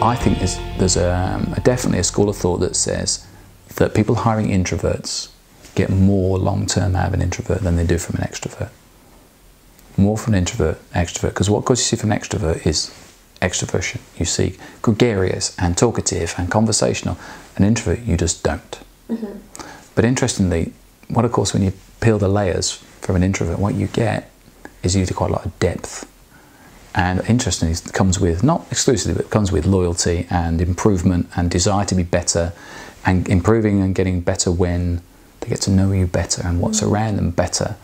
I think there's definitely a school of thought that says that people hiring introverts get more long-term out of an introvert than they do from an extrovert. More from an extrovert, because what you see from an extrovert is extroversion. You see gregarious and talkative and conversational. An introvert, you just don't. Mm-hmm. But interestingly, of course, when you peel the layers from an introvert, what you get is usually quite a lot of depth. And interestingly, it comes with, not exclusively, but it comes with loyalty and improvement and desire to be better, and improving and getting better when they get to know you better and what's around them better.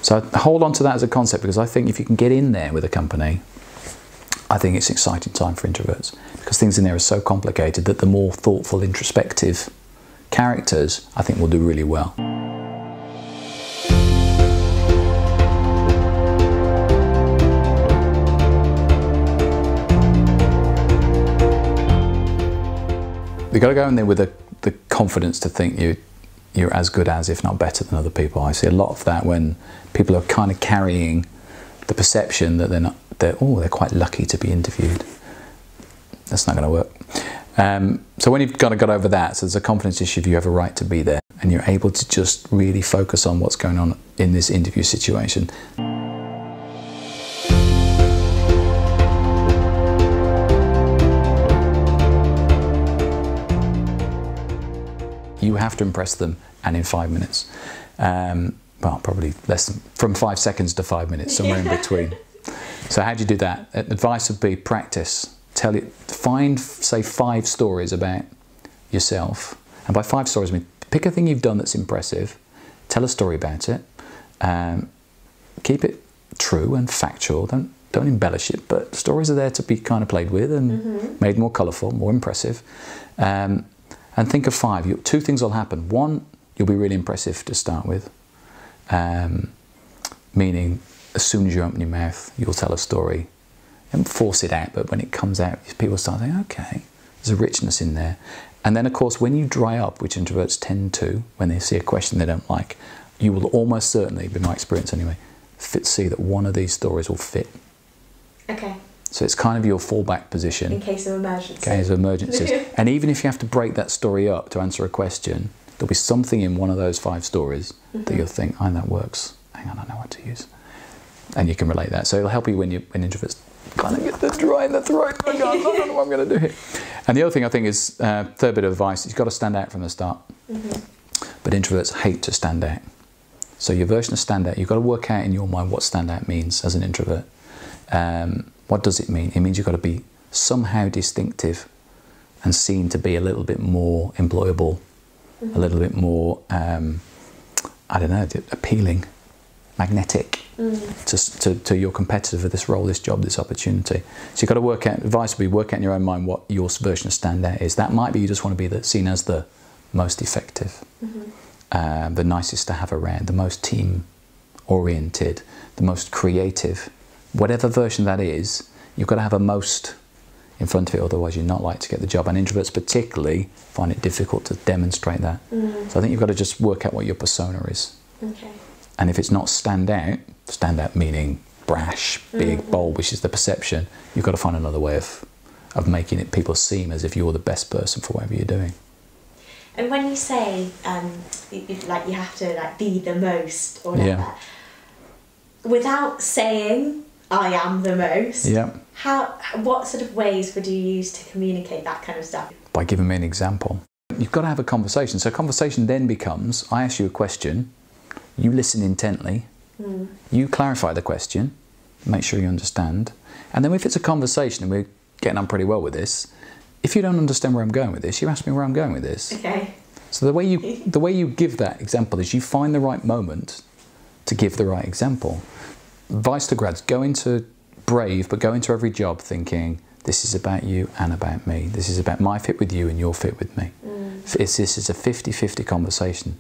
So I hold on to that as a concept, because I think if you can get in there with a company, I think it's an exciting time for introverts, because things in there are so complicated that the more thoughtful, introspective characters, I think, will do really well. You've got to go in there with the confidence to think you're as good as, if not better than, other people. I see a lot of that when people are kind of carrying the perception that they're quite lucky to be interviewed. That's not going to work. So when you've kind of got over that, so there's a confidence issue, if you have a right to be there, and you're able to just really focus on what's going on in this interview situation. You have to impress them, and in 5 minutes. Well, probably less than, from 5 seconds to 5 minutes, somewhere in between. So how do you do that? Advice would be practice. Find, say, 5 stories about yourself. And by 5 stories, I mean, pick a thing you've done that's impressive, tell a story about it, keep it true and factual, don't embellish it, but stories are there to be kind of played with and made more colourful, more impressive. And think of 5. 2 things will happen. 1, you'll be really impressive to start with, meaning as soon as you open your mouth, you'll tell a story. And force it out, but when it comes out, people start thinking, okay, there's a richness in there. And then, of course, when you dry up, which introverts tend to, when they see a question they don't like, you will almost certainly, by my experience anyway, see that one of these stories will fit. Okay. So it's kind of your fallback position. In case of emergency. In case of emergencies. And even if you have to break that story up to answer a question, there'll be something in one of those 5 stories that you'll think, oh, that works. Hang on, I know what to use. And you can relate that. So it'll help you when introverts kind of get the dry in the throat. I don't know what I'm going to do here. And the other thing I think is, third bit of advice, you've got to stand out from the start. But introverts hate to stand out. So your version of stand out, you've got to work out in your mind what stand out means as an introvert. What does it mean? It means you've got to be somehow distinctive and seen to be a little bit more employable, a little bit more, I don't know, appealing, magnetic to your competitor for this role, this job, this opportunity. So you've got to work out, advice would be work out in your own mind what your version of stand out is. That might be you just want to be seen as the most effective, the nicest to have around, the most team-oriented, the most creative. Whatever version that is, you've got to have a most in front of it, otherwise you're not likely to get the job. And introverts particularly find it difficult to demonstrate that. So I think you've got to just work out what your persona is. Okay. And if it's not stand out meaning brash, big, bold, which is the perception, you've got to find another way of making it people seem as if you're the best person for whatever you're doing. And when you say like you have to like be the most or whatever, without saying I am the most, what sort of ways would you use to communicate that kind of stuff? By giving me an example. You've got to have a conversation. So conversation then becomes, I ask you a question, you listen intently, you clarify the question, make sure you understand, and then if it's a conversation, and we're getting on pretty well with this, if you don't understand where I'm going with this, you ask me where I'm going with this. Okay. So the way you give that example is you find the right moment to give the right example. Advice to grads, brave, but go into every job thinking, this is about you and about me. This is about my fit with you and your fit with me. This is a 50-50 conversation.